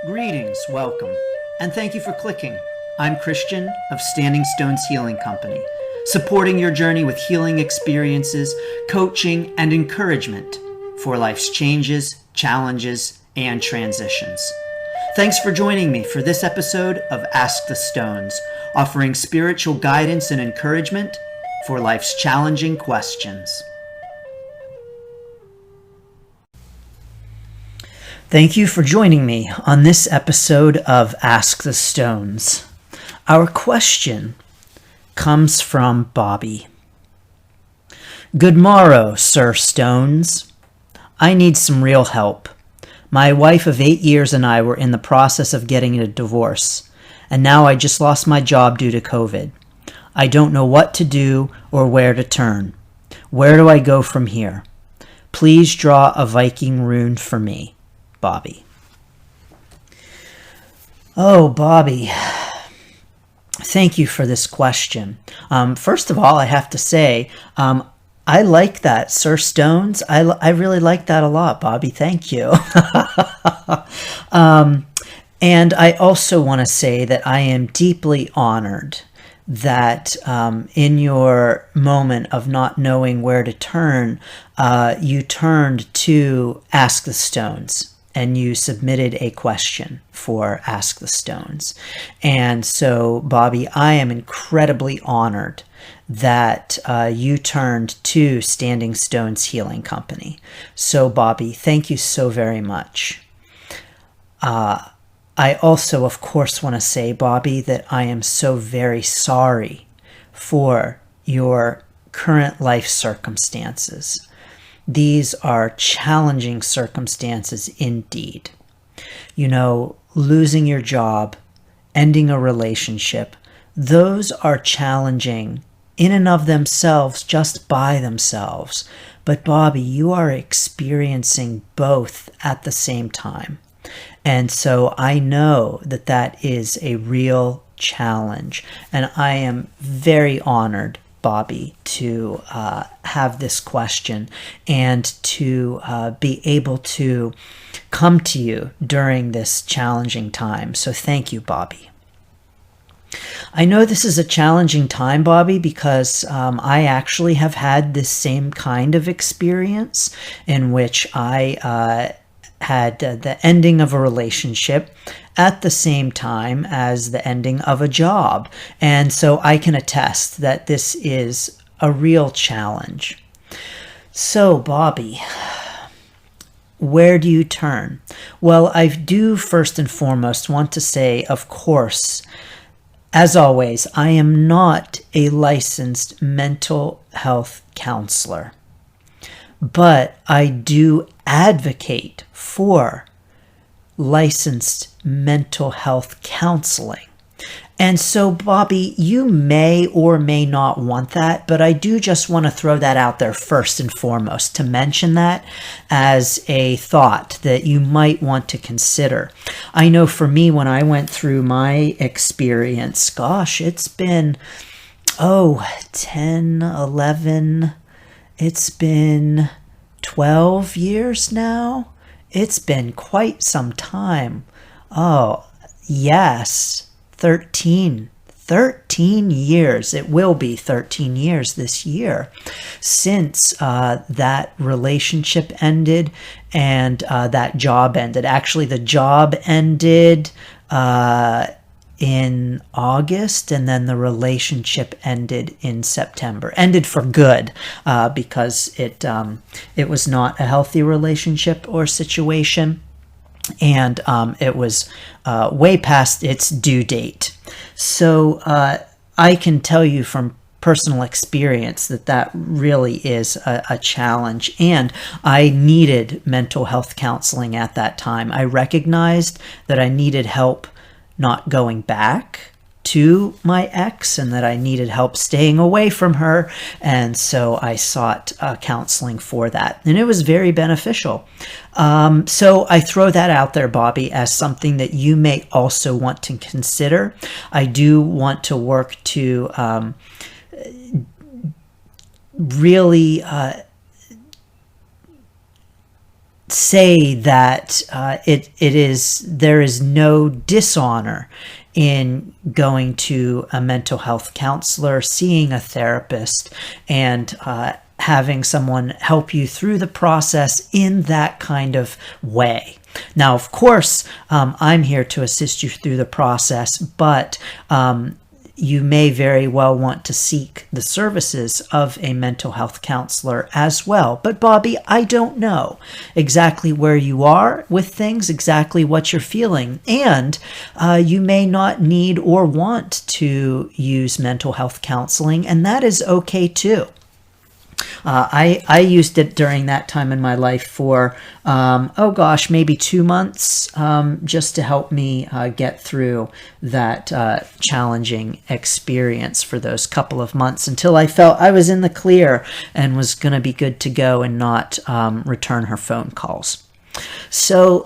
Greetings, welcome, and thank you for clicking. I'm Christian of Standing Stones Healing Company, supporting your journey with healing experiences, coaching, and encouragement for life's changes, challenges, and transitions. Thanks for joining me for this episode of Ask the Stones, offering spiritual guidance and encouragement for life's challenging questions. Thank you for joining me on this episode of Ask the Stones. Our question comes from Bobby. Good morrow, Sir Stones. I need some real help. My wife of 8 years and I were in the process of getting a divorce, and now I just lost my job due to COVID. I don't know what to do or where to turn. Where do I go from here? Please draw a Viking rune for me. Bobby. Oh, Bobby. Thank you for this question. First of all, I have to say, I like that, Sir Stones. I really like that a lot, Bobby. Thank you. And I also want to say that I am deeply honored that in your moment of not knowing where to turn, you turned to Ask the Stones. And you submitted a question for Ask the Stones. And so, Bobby, I am incredibly honored that you turned to Standing Stones Healing Company. So, Bobby, thank you so very much. I also, of course, want to say, Bobby, that I am so very sorry for your current life circumstances. These are challenging circumstances indeed. You know, losing your job, ending a relationship, those are challenging in and of themselves, just by themselves. But Bobby, you are experiencing both at the same time. And so I know that that is a real challenge. And I am very honored, Bobby, to have this question and to be able to come to you during this challenging time. So thank you, Bobby. I know this is a challenging time, Bobby, because I actually have had this same kind of experience in which I had the ending of a relationship at the same time as the ending of a job. And so I can attest that this is a real challenge. So, Bobby, where do you turn? Well, I do first and foremost want to say, of course, as always, I am not a licensed mental health counselor, but I do advocate for licensed mental health counseling. And so, Bobby, you may or may not want that, but I do just want to throw that out there first and foremost to mention that as a thought that you might want to consider. I know for me, when I went through my experience, gosh, it's been, 10, 11, it's been 12 years now. It's been quite some time. Oh, yes, 13 years. It will be 13 years this year since that relationship ended and that job ended. Actually, the job ended in August, and then the relationship ended in September. Ended for good because it was not a healthy relationship or situation, and it was way past its due date. So I can tell you from personal experience that really is a challenge, and I needed mental health counseling at that time. I recognized that I needed help not going back to my ex and that I needed help staying away from her. And so I sought counseling for that. And it was very beneficial. So I throw that out there, Bobby, as something that you may also want to consider. I do want to work to really say that there is no dishonor in going to a mental health counselor, seeing a therapist, and having someone help you through the process in that kind of way. Now, of course, I'm here to assist you through the process, but you may very well want to seek the services of a mental health counselor as well. But Bobby, I don't know exactly where you are with things, exactly what you're feeling. And you may not need or want to use mental health counseling, and that is okay too. I used it during that time in my life for, maybe 2 months, just to help me get through that challenging experience for those couple of months until I felt I was in the clear and was going to be good to go and not return her phone calls. So,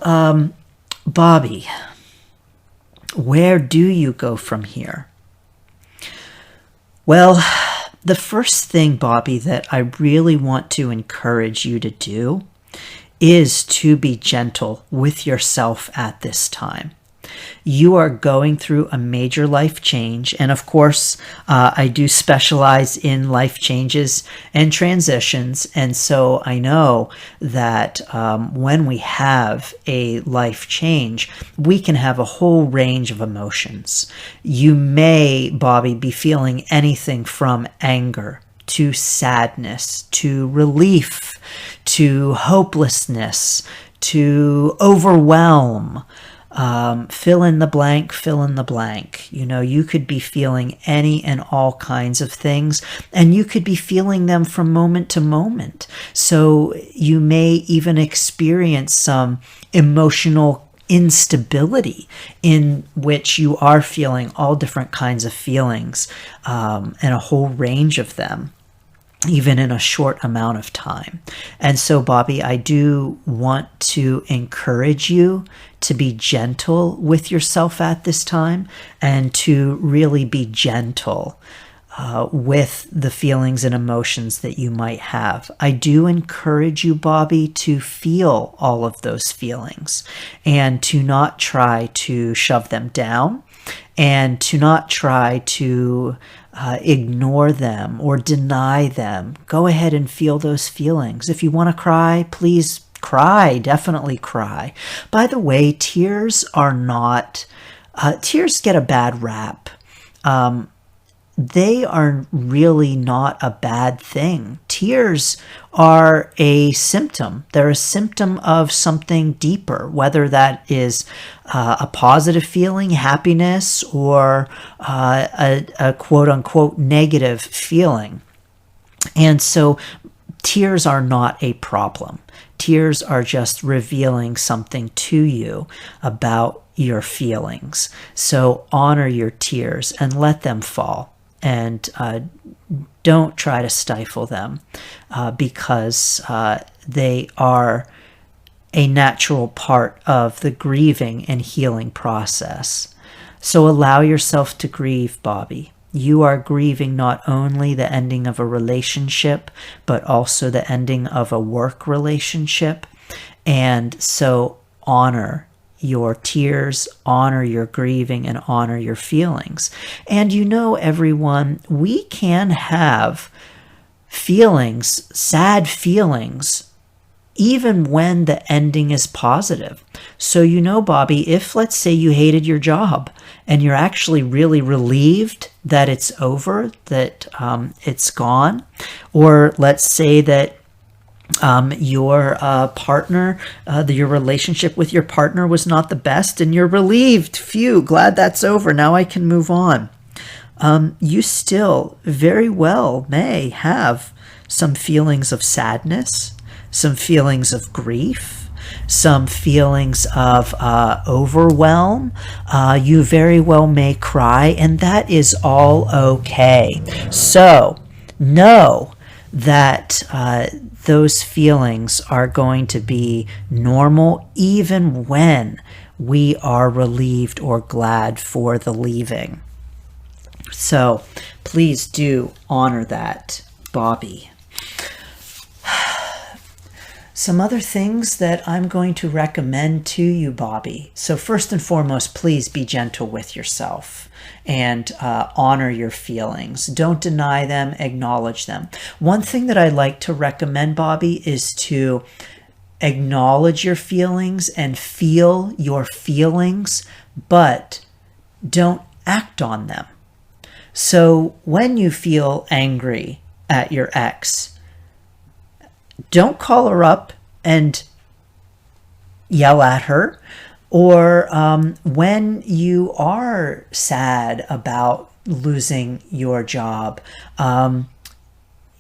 Bobby, where do you go from here? Well, the first thing, Bobby, that I really want to encourage you to do is to be gentle with yourself at this time. You are going through a major life change. And of course, I do specialize in life changes and transitions. And so I know that when we have a life change, we can have a whole range of emotions. You may, Bobby, be feeling anything from anger to sadness, to relief, to hopelessness, to overwhelm. Fill in the blank, fill in the blank. You know, you could be feeling any and all kinds of things, and you could be feeling them from moment to moment. So you may even experience some emotional instability in which you are feeling all different kinds of feelings, and a whole range of them, even in a short amount of time. And so, Bobby, I do want to encourage you to be gentle with yourself at this time and to really be gentle with the feelings and emotions that you might have. I do encourage you, Bobby, to feel all of those feelings and to not try to shove them down and to not try to ignore them or deny them. Go ahead and feel those feelings. If you want to cry, please cry. Definitely cry. By the way, tears get a bad rap. They are really not a bad thing. Tears are a symptom. They're a symptom of something deeper, whether that is a positive feeling, happiness, or a quote-unquote negative feeling. And so tears are not a problem. Tears are just revealing something to you about your feelings. So honor your tears and let them fall. And don't try to stifle them because they are a natural part of the grieving and healing process. So allow yourself to grieve, Bobby. You are grieving not only the ending of a relationship, but also the ending of a work relationship. And so honor your tears, honor your grieving, and honor your feelings. And you know, everyone, we can have feelings, sad feelings, even when the ending is positive. So you know, Bobby, if let's say you hated your job and you're actually really relieved that it's over, that it's gone, or let's say that your partner, your relationship with your partner was not the best and you're relieved. Phew, glad that's over. Now I can move on. You still very well may have some feelings of sadness, some feelings of grief, some feelings of overwhelm. You very well may cry, and that is all okay. So know that those feelings are going to be normal even when we are relieved or glad for the leaving. So please do honor that, Bobby. Some other things that I'm going to recommend to you, Bobby. So first and foremost, please be gentle with yourself and honor your feelings. Don't deny them, acknowledge them. One thing that I like to recommend, Bobby, is to acknowledge your feelings and feel your feelings, but don't act on them. So when you feel angry at your ex, don't call her up and yell at her. Or when you are sad about losing your job,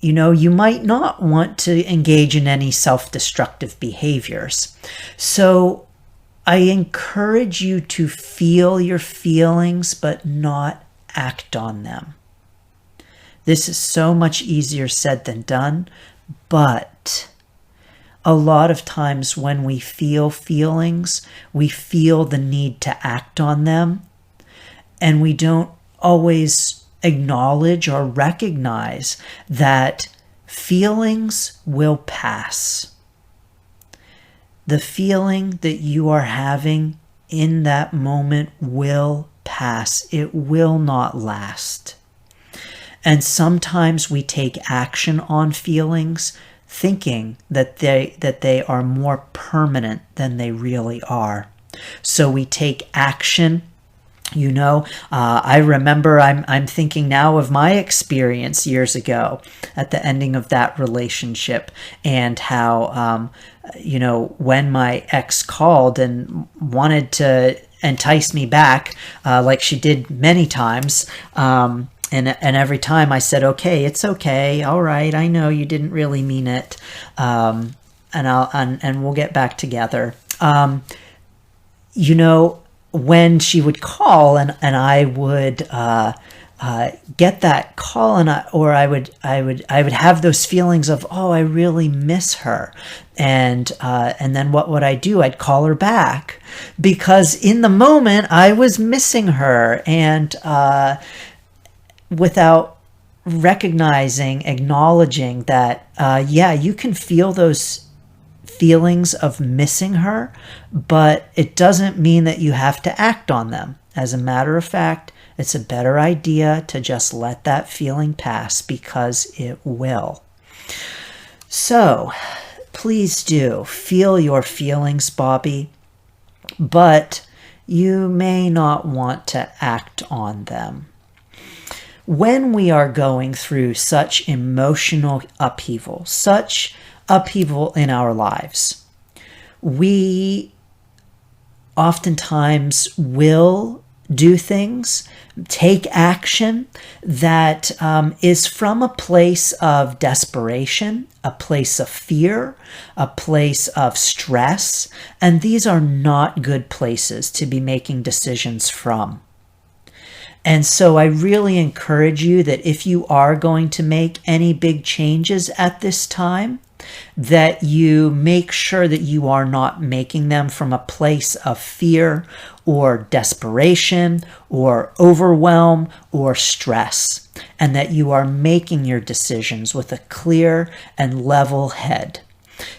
you might not want to engage in any self-destructive behaviors. So I encourage you to feel your feelings, but not act on them. This is so much easier said than done, but a lot of times when we feel feelings, we feel the need to act on them, and we don't always acknowledge or recognize that feelings will pass. The feeling that you are having in that moment will pass. It will not last. And sometimes we take action on feelings thinking that they are more permanent than they really are. So we take action. I remember I'm thinking now of my experience years ago at the ending of that relationship, and how, when my ex called and wanted to entice me back, like she did many times, and every time I said, okay, it's okay. All right. I know you didn't really mean it. And we'll get back together. When she would call and I would get that call, and I would have those feelings of, oh, I really miss her. And then what would I do? I'd call her back, because in the moment I was missing her, and without acknowledging that, you can feel those feelings of missing her, but it doesn't mean that you have to act on them. As a matter of fact, it's a better idea to just let that feeling pass, because it will. So please do feel your feelings, Bobby, but you may not want to act on them. When we are going through such emotional upheaval, such upheaval in our lives, we oftentimes will do things, take action that is from a place of desperation, a place of fear, a place of stress, and these are not good places to be making decisions from. And so I really encourage you that if you are going to make any big changes at this time, that you make sure that you are not making them from a place of fear or desperation or overwhelm or stress, and that you are making your decisions with a clear and level head.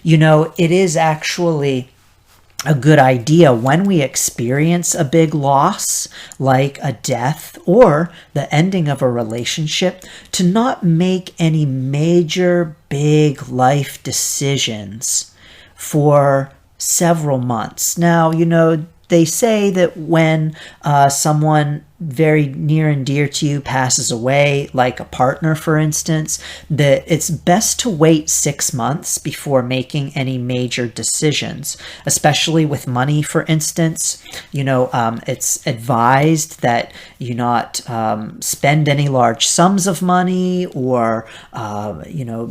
It is actually a good idea when we experience a big loss, like a death or the ending of a relationship, to not make any major big life decisions for several months. Now, they say that when someone very near and dear to you passes away, like a partner, for instance, that it's best to wait 6 months before making any major decisions, especially with money, for instance. It's advised that you not spend any large sums of money, or,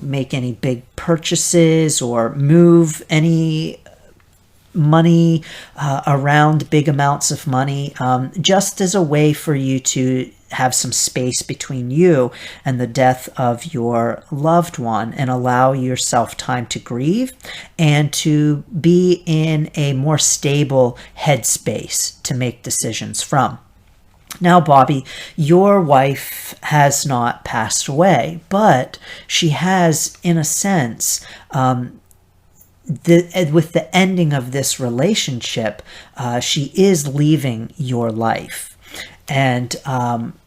make any big purchases, or move any money around, big amounts of money, just as a way for you to have some space between you and the death of your loved one, and allow yourself time to grieve and to be in a more stable headspace to make decisions from. Now, Bobby, your wife has not passed away, but she has, in a sense, with the ending of this relationship, she is leaving your life. And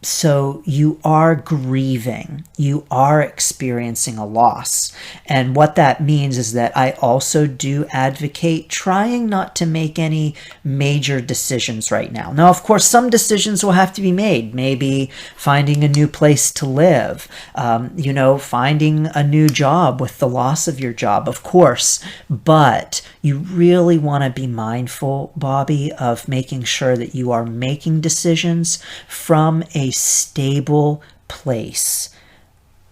so you are grieving, you are experiencing a loss. And what that means is that I also do advocate trying not to make any major decisions right now. Now, of course, some decisions will have to be made. Maybe finding a new place to live, finding a new job with the loss of your job, of course. But you really want to be mindful, Bobby, of making sure that you are making decisions from a stable place,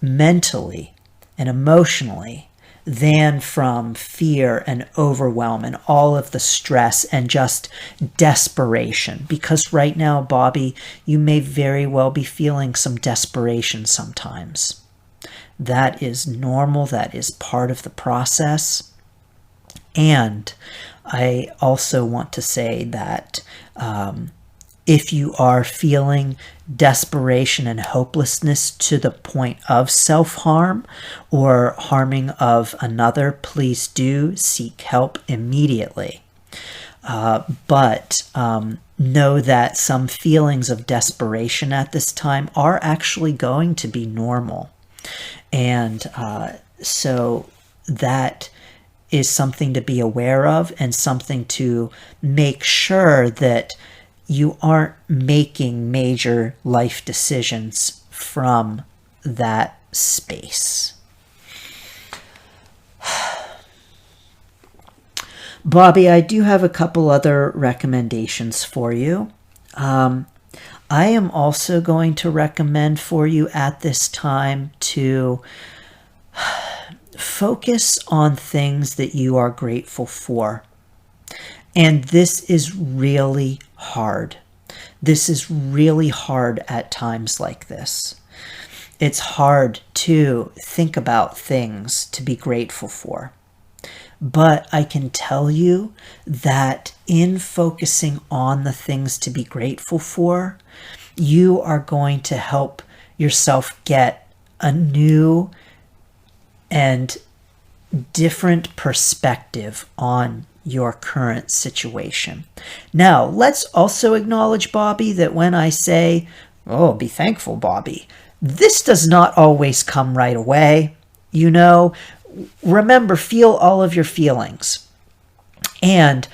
mentally and emotionally, than from fear and overwhelm and all of the stress and just desperation. Because right now, Bobby, you may very well be feeling some desperation sometimes. That is normal. That is part of the process. And I also want to say that if you are feeling desperation and hopelessness to the point of self-harm or harming of another, please do seek help immediately. But know that some feelings of desperation at this time are actually going to be normal. And so that is something to be aware of and something to make sure that you aren't making major life decisions from that space. Bobby, I do have a couple other recommendations for you. I am also going to recommend for you at this time to focus on things that you are grateful for. And this is really hard. This is really hard at times like this. It's hard to think about things to be grateful for. But I can tell you that in focusing on the things to be grateful for, you are going to help yourself get a new and different perspective on your current situation. Now, let's also acknowledge, Bobby, that when I say, oh, be thankful, Bobby, this does not always come right away. Remember, feel all of your feelings. And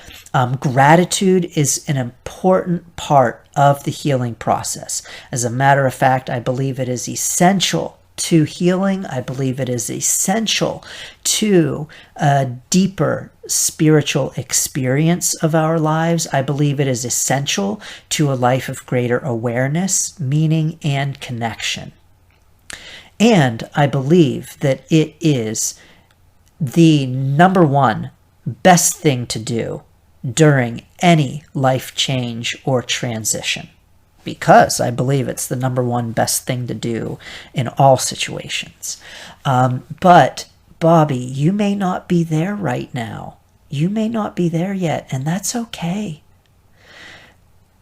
gratitude is an important part of the healing process. As a matter of fact, I believe it is essential to healing. I believe it is essential to a deeper spiritual experience of our lives. I believe it is essential to a life of greater awareness, meaning, and connection. And I believe that it is the number one best thing to do during any life change or transition, because I believe it's the number one best thing to do in all situations. But Bobby, you may not be there right now. You may not be there yet, and that's okay.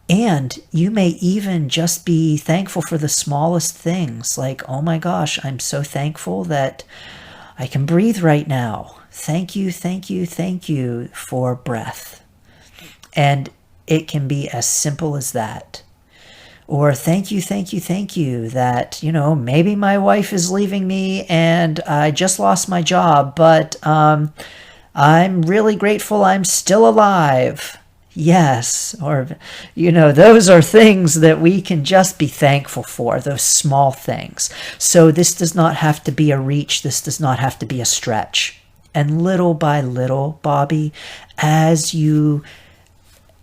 And you may even just be thankful for the smallest things, like, oh my gosh, I'm so thankful that I can breathe right now. Thank you, thank you, thank you for breath. And it can be as simple as that. Or thank you, thank you, thank you that, maybe my wife is leaving me and I just lost my job, but I'm really grateful I'm still alive. Yes. Or, those are things that we can just be thankful for, those small things. So this does not have to be a reach. This does not have to be a stretch. And little by little, Bobby, as you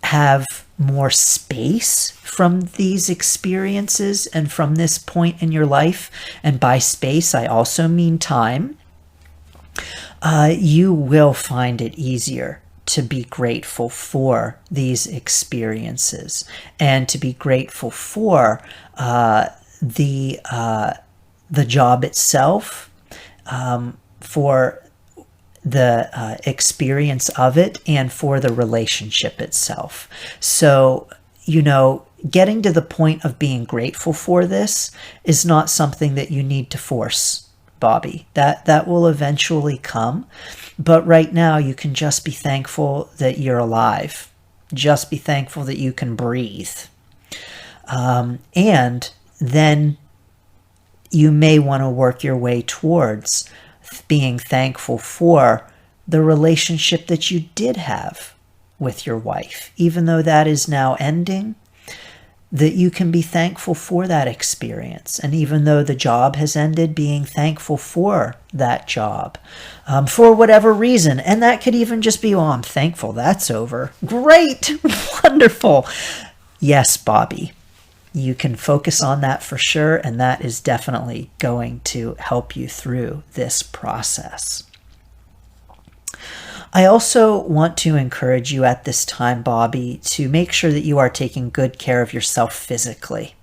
have more space from these experiences and from this point in your life, and by space, I also mean time, you will find it easier to be grateful for these experiences and to be grateful for the job itself, for the experience of it, and for the relationship itself. So, getting to the point of being grateful for this is not something that you need to force. Bobby. That will eventually come. But right now, you can just be thankful that you're alive. Just be thankful that you can breathe. And then you may want to work your way towards being thankful for the relationship that you did have with your wife, even though that is now ending, that you can be thankful for that experience. And even though the job has ended, being thankful for that job, for whatever reason. And that could even just be, I'm thankful that's over. Great, wonderful. Yes, Bobby, you can focus on that for sure. And that is definitely going to help you through this process. I also want to encourage you at this time, Bobby, to make sure that you are taking good care of yourself physically.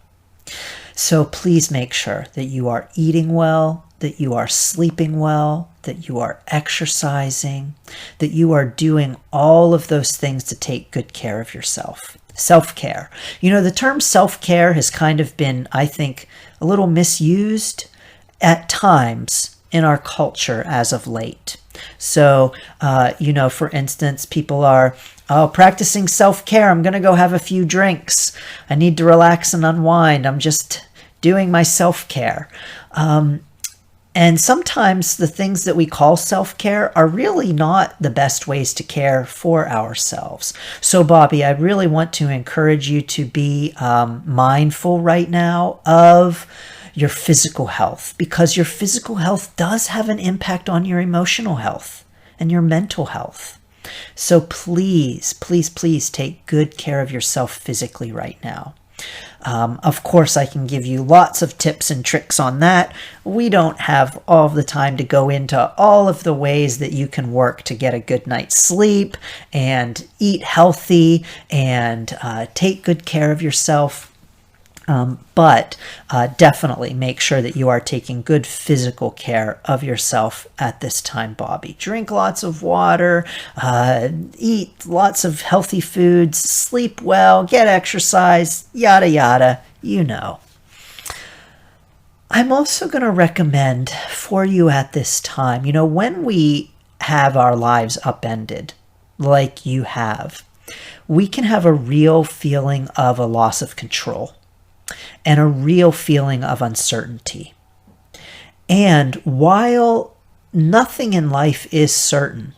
So please make sure that you are eating well, that you are sleeping well, that you are exercising, that you are doing all of those things to take good care of yourself. Self-care. The term self-care has kind of been, I think, a little misused at times in our culture as of late. So, for instance, people are practicing self-care. I'm going to go have a few drinks. I need to relax and unwind. I'm just doing my self-care. And sometimes the things that we call self-care are really not the best ways to care for ourselves. So, Bobby, I really want to encourage you to be mindful right now of your physical health, because your physical health does have an impact on your emotional health and your mental health. So please, please, please take good care of yourself physically right now. Of course, I can give you lots of tips and tricks on that. We don't have all the time to go into all of the ways that you can work to get a good night's sleep and eat healthy and take good care of yourself. But definitely make sure that you are taking good physical care of yourself at this time, Bobby. Drink lots of water, eat lots of healthy foods, sleep well, get exercise, yada, yada, I'm also going to recommend for you at this time, when we have our lives upended, like you have, we can have a real feeling of a loss of control and a real feeling of uncertainty. And while nothing in life is certain,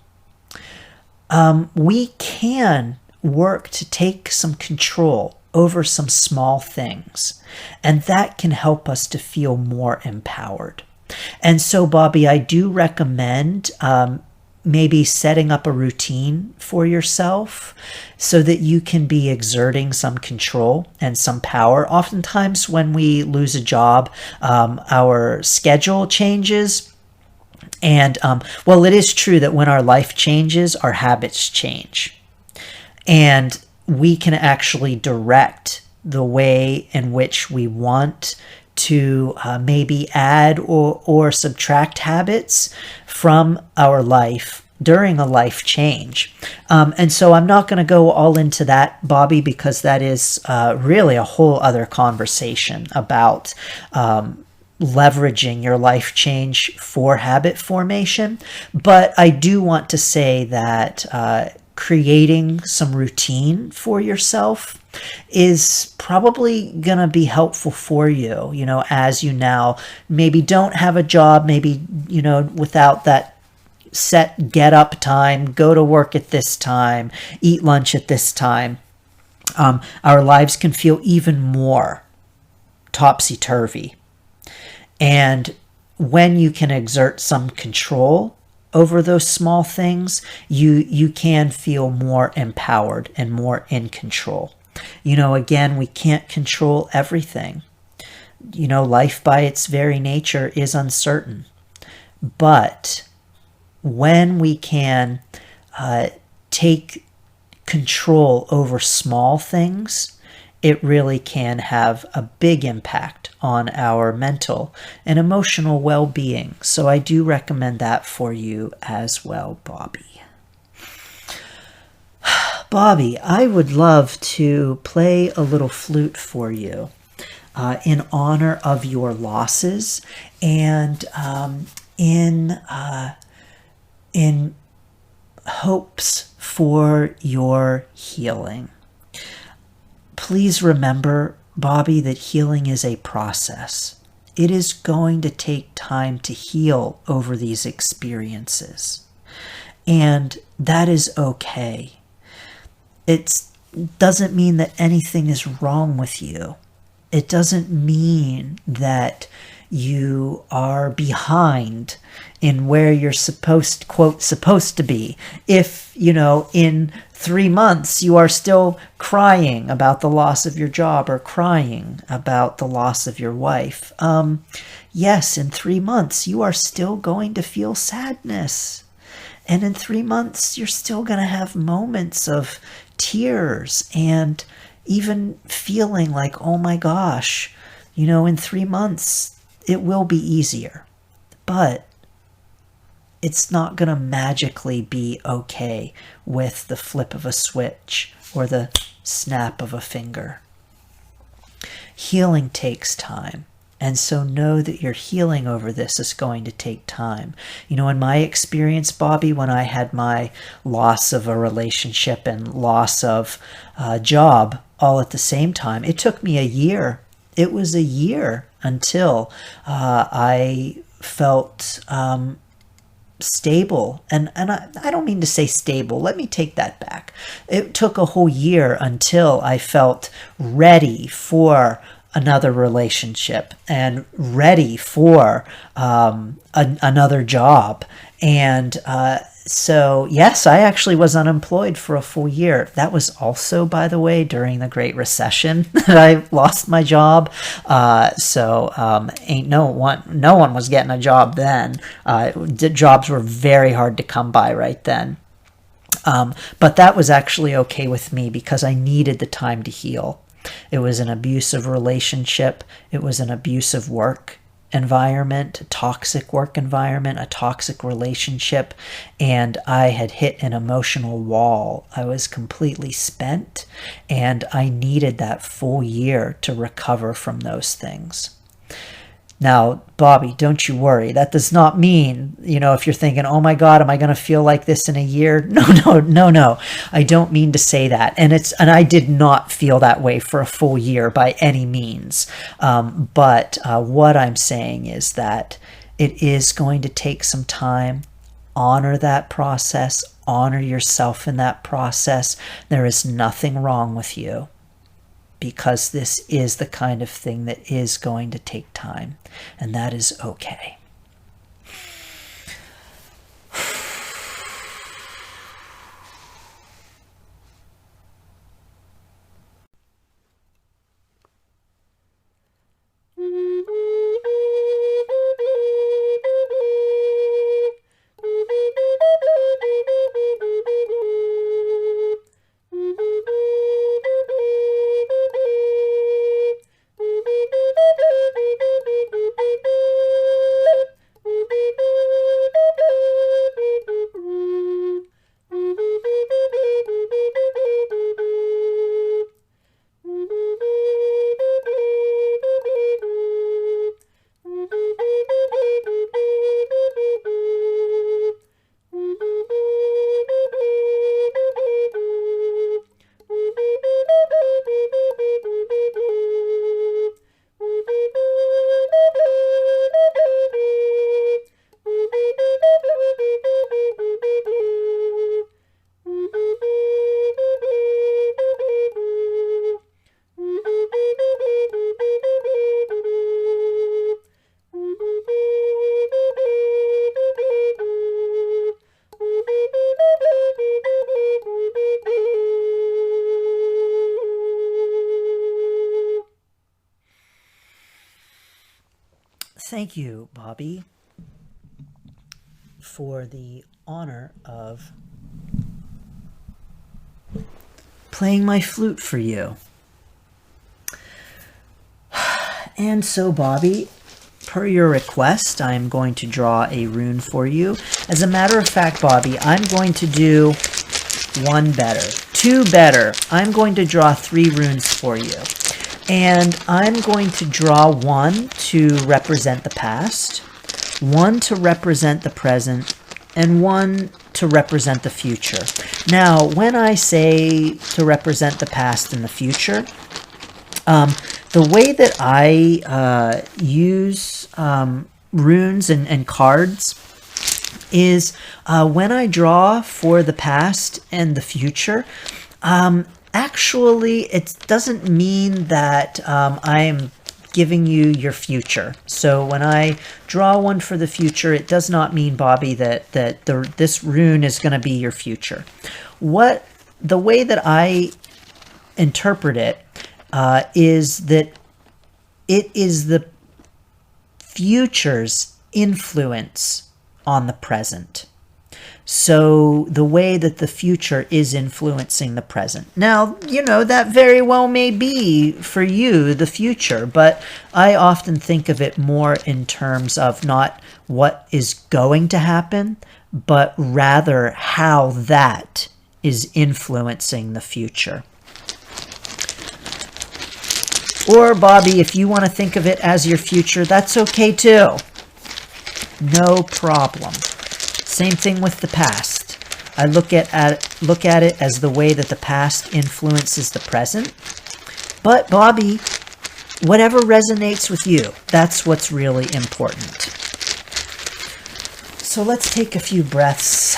we can work to take some control over some small things, and that can help us to feel more empowered. And so, Bobby, I do recommend maybe setting up a routine for yourself so that you can be exerting some control and some power. Oftentimes when we lose a job, our schedule changes. And, it is true that when our life changes, our habits change. And we can actually direct the way in which we want to maybe add or subtract habits from our life during a life change. And so I'm not going to go all into that, Bobby, because that is really a whole other conversation about leveraging your life change for habit formation. But I do want to say that creating some routine for yourself is probably going to be helpful for you, as you now maybe don't have a job, maybe, without that set get up time, go to work at this time, eat lunch at this time. Our lives can feel even more topsy-turvy. And when you can exert some control over those small things, you can feel more empowered and more in control. Again, we can't control everything. Life by its very nature is uncertain. But when we can take control over small things, it really can have a big impact on our mental and emotional well-being. So I do recommend that for you as well, Bobby. Bobby, I would love to play a little flute for you. in honor of your losses, and in hopes for your healing. Please remember, Bobby, that healing is a process. It is going to take time to heal over these experiences. And that is okay. It doesn't mean that anything is wrong with you. It doesn't mean that you are behind in where you're supposed to be. If, in 3 months you are still crying about the loss of your job or crying about the loss of your wife, yes, in 3 months you are still going to feel sadness. And in 3 months you're still going to have moments of tears and even feeling like, oh my gosh, in 3 months it will be easier. But it's not going to magically be okay with the flip of a switch or the snap of a finger. Healing takes time. And so know that your healing over this is going to take time. In my experience, Bobby, when I had my loss of a relationship and loss of a job all at the same time, it took me a year. It was a year until I felt stable. And I don't mean to say stable. Let me take that back. It took a whole year until I felt ready for another relationship and ready for another job. And so, yes, I actually was unemployed for a full year. That was also, by the way, during the Great Recession that I lost my job. Ain't no one was getting a job then. Jobs were very hard to come by right then. But that was actually okay with me because I needed the time to heal. It was an abusive relationship. It was an abusive work environment, a toxic work environment, a toxic relationship, and I had hit an emotional wall. I was completely spent, and I needed that full year to recover from those things. Now, Bobby, don't you worry. That does not mean, if you're thinking, oh my God, am I going to feel like this in a year? No. I don't mean to say that. And I did not feel that way for a full year by any means. But what I'm saying is that it is going to take some time. Honor that process. Honor yourself in that process. There is nothing wrong with you, because this is the kind of thing that is going to take time, and that is okay. Thank you, Bobby, for the honor of playing my flute for you. And so, Bobby, per your request, I'm going to draw a rune for you. As a matter of fact, Bobby, I'm going to do one better, two better. I'm going to draw 3 runes for you. And I'm going to draw one to represent the past, one to represent the present, and one to represent the future. Now, when I say to represent the past and the future, the way that I use runes and cards is when I draw for the past and the future, actually it doesn't mean that I'm giving you your future. So when I draw one for the future, it does not mean, Bobby, that this rune is going to be your future. The way that I interpret it is that it is the future's influence on the present. So the way that the future is influencing the present. Now, that very well may be for you, the future, but I often think of it more in terms of not what is going to happen, but rather how that is influencing the future. Or, Bobby, if you want to think of it as your future, that's okay too. No problem. Same thing with the past. I look at it as the way that the past influences the present. But, Bobby, whatever resonates with you, that's what's really important. So let's take a few breaths.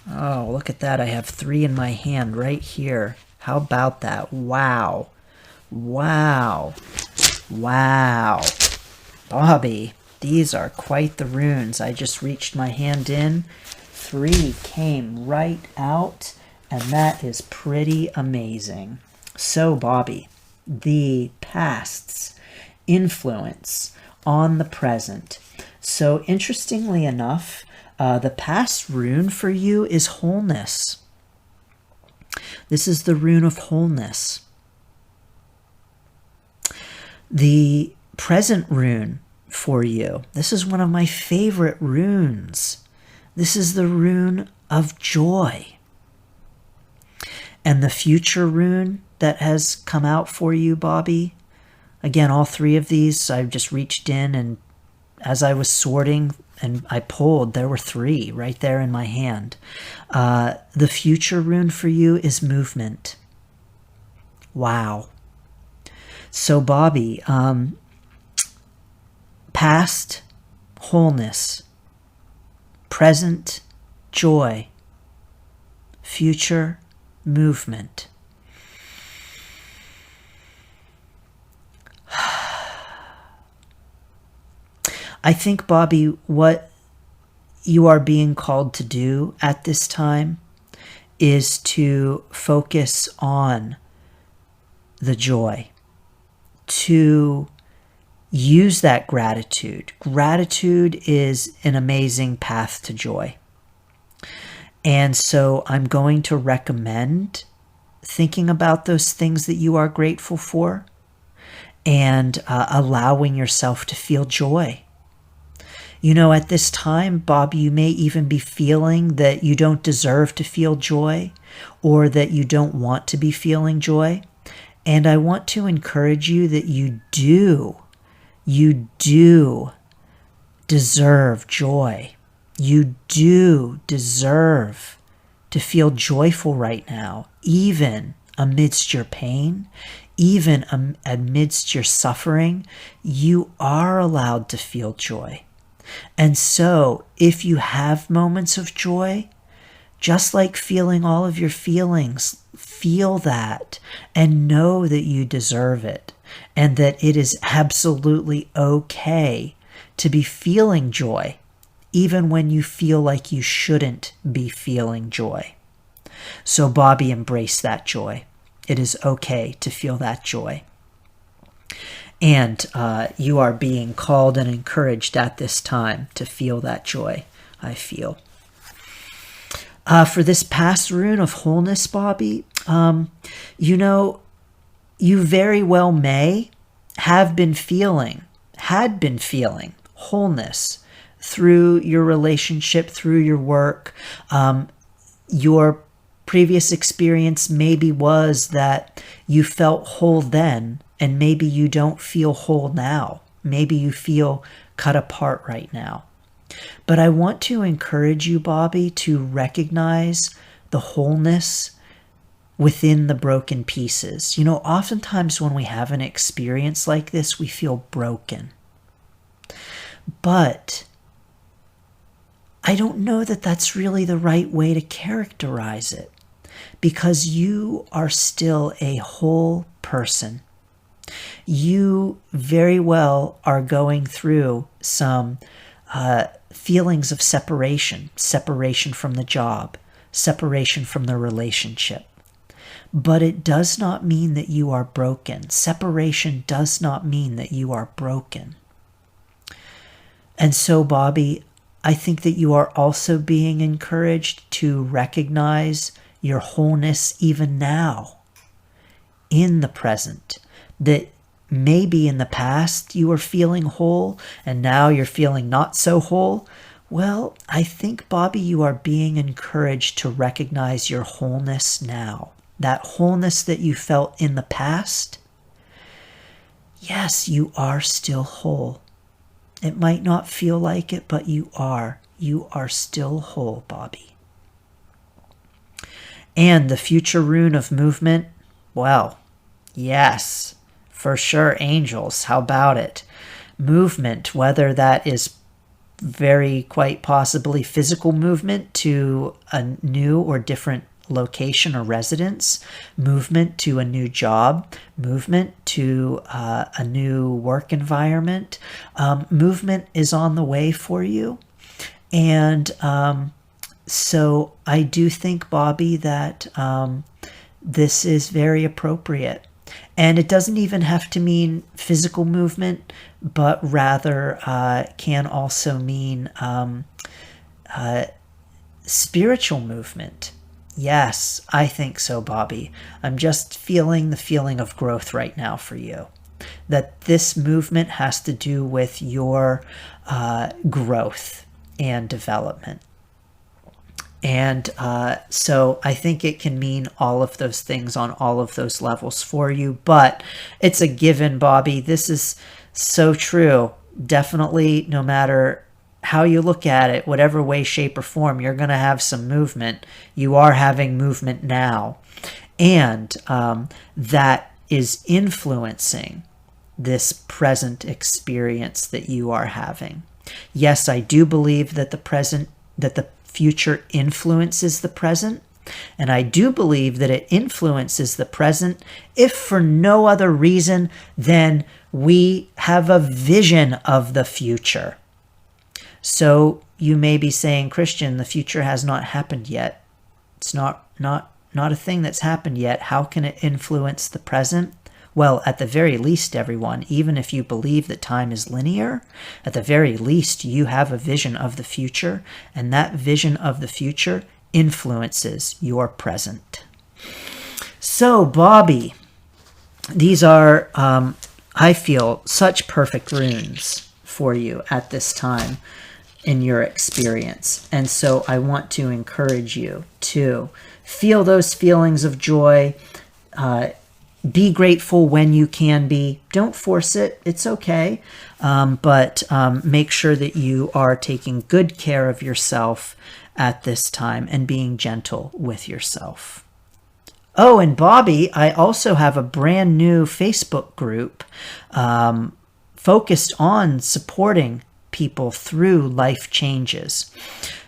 Oh, look at that. I have 3 in my hand right here. How about that? Wow. Wow. Wow. Bobby, these are quite the runes. I just reached my hand in. 3 came right out, and that is pretty amazing. So, Bobby, the past's influence on the present. So, interestingly enough, the past rune for you is wholeness. This is the rune of wholeness. The present rune for you, this is one of my favorite runes. This is the rune of joy. And the future rune that has come out for you, Bobby, again, all 3 of these, I've just reached in, and as I was sorting and I pulled, there were 3 right there in my hand. The future rune for you is movement. Wow. So, Bobby, past, wholeness, present, joy, future, movement. I think, Bobby, what you are being called to do at this time is to focus on the joy, to use that gratitude. Gratitude is an amazing path to joy. And so I'm going to recommend thinking about those things that you are grateful for and allowing yourself to feel joy. At this time, Bob, you may even be feeling that you don't deserve to feel joy or that you don't want to be feeling joy. And I want to encourage you that you do deserve joy. You do deserve to feel joyful right now, even amidst your pain, even amidst your suffering. You are allowed to feel joy. And so, if you have moments of joy, just like feeling all of your feelings, feel that and know that you deserve it and that it is absolutely okay to be feeling joy, even when you feel like you shouldn't be feeling joy. So, Bobby, embrace that joy. It is okay to feel that joy. And you are being called and encouraged at this time to feel that joy, I feel. For this past rune of wholeness, Bobby, you very well may had been feeling wholeness through your relationship, through your work. Your previous experience maybe was that you felt whole then, and maybe you don't feel whole now. Maybe you feel cut apart right now. But I want to encourage you, Bobby, to recognize the wholeness within the broken pieces. Oftentimes when we have an experience like this, we feel broken. But I don't know that that's really the right way to characterize it, because you are still a whole person. You very well are going through some feelings of separation from the job, separation from the relationship. But it does not mean that you are broken. Separation does not mean that you are broken. And so, Bobby, I think that you are also being encouraged to recognize your wholeness even now, in the present. That maybe in the past you were feeling whole and now you're feeling not so whole. Well, I think, Bobby, you are being encouraged to recognize your wholeness now. That wholeness that you felt in the past, yes, you are still whole. It might not feel like it, but you are. You are still whole, Bobby. And the future rune of movement, well, yes, for sure, angels. How about it? Movement, whether that is very quite possibly physical movement to a new or different location or residence, movement to a new job, movement to a new work environment. Movement is on the way for you. And so I do think, Bobby, that this is very appropriate. And it doesn't even have to mean physical movement, but rather can also mean spiritual movement. Yes, I think so, Bobby. I'm just feeling the feeling of growth right now for you. That this movement has to do with your growth and development. And so I think it can mean all of those things on all of those levels for you. But it's a given, Bobby. This is so true. Definitely, no matter how you look at it, whatever way, shape, or form, you're going to have some movement. You are having movement now. And that is influencing this present experience that you are having. Yes, I do believe that the future influences the present. And I do believe that it influences the present, if for no other reason than we have a vision of the future. So you may be saying, Christian, the future has not happened yet. It's not a thing that's happened yet. How can it influence the present? Well, at the very least, everyone, even if you believe that time is linear, at the very least, you have a vision of the future, and that vision of the future influences your present. So, Bobby, these are, I feel, such perfect runes for you at this time in your experience. And so I want to encourage you to feel those feelings of joy. Be grateful when you can be. Don't force it. It's okay. But make sure that you are taking good care of yourself at this time and being gentle with yourself. Oh, and Bobby, I also have a brand new Facebook group focused on supporting people through life changes.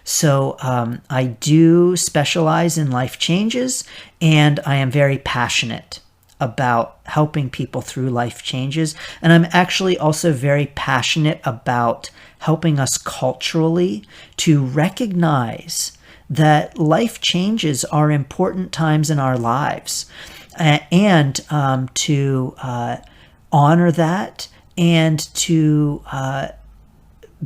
So I do specialize in life changes, and I am very passionate about helping people through life changes. And I'm actually also very passionate about helping us culturally to recognize that life changes are important times in our lives, and to honor that and to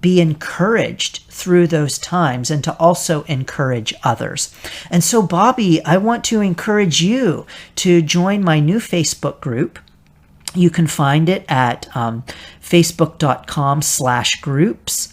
be encouraged through those times, and to also encourage others. And so, Bobby, I want to encourage you to join my new Facebook group. You can find it at facebook.com/groups/.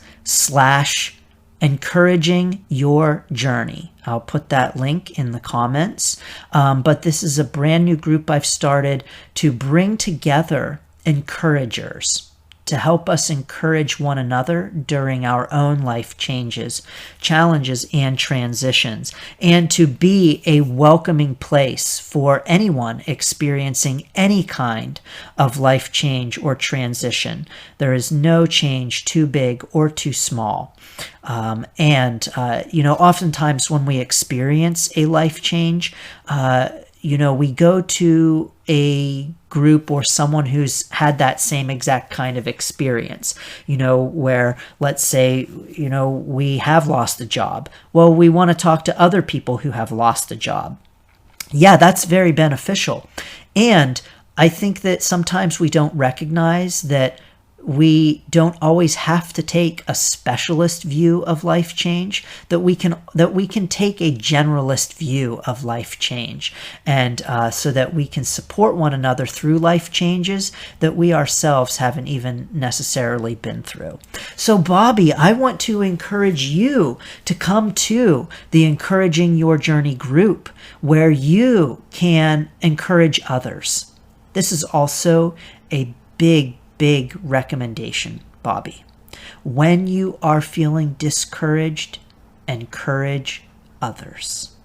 encouraging your journey. I'll put that link in the comments. But this is a brand new group I've started to bring together encouragers to help us encourage one another during our own life changes, challenges, and transitions, and to be a welcoming place for anyone experiencing any kind of life change or transition. There is no change too big or too small. Oftentimes when we experience a life change, we go to a group or someone who's had that same exact kind of experience, where, let's say, we have lost a job. Well, we want to talk to other people who have lost a job. Yeah, that's very beneficial. And I think that sometimes we don't recognize that we don't always have to take a specialist view of life change, that we can take a generalist view of life change, and so that we can support one another through life changes that we ourselves haven't even necessarily been through. So Bobby, I want to encourage you to come to the Encouraging Your Journey group, where you can encourage others. This is also a big recommendation, Bobby. When you are feeling discouraged, encourage others.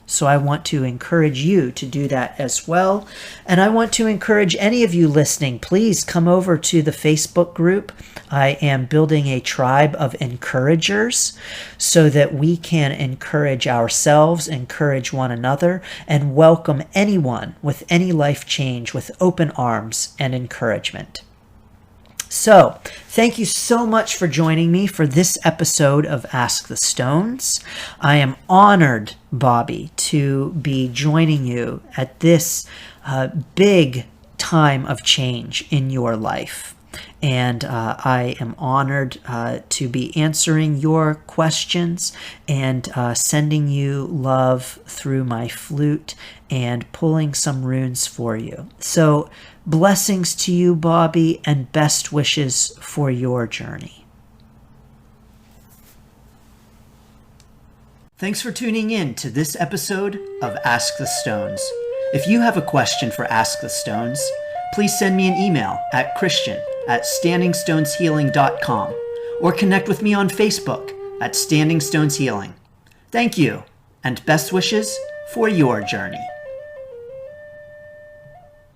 So I want to encourage you to do that as well. And I want to encourage any of you listening, please come over to the Facebook group. I am building a tribe of encouragers so that we can encourage ourselves, encourage one another, and welcome anyone with any life change with open arms and encouragement. So, thank you so much for joining me for this episode of Ask the Stones. I am honored, Bobby, to be joining you at this big time of change in your life. And I am honored to be answering your questions and sending you love through my flute and pulling some runes for you. So, blessings to you, Bobby, and best wishes for your journey. Thanks for tuning in to this episode of Ask the Stones. If you have a question for Ask the Stones, please send me an email at christian@standingstoneshealing.com or connect with me on Facebook at Standing Stones Healing. Thank you, and best wishes for your journey.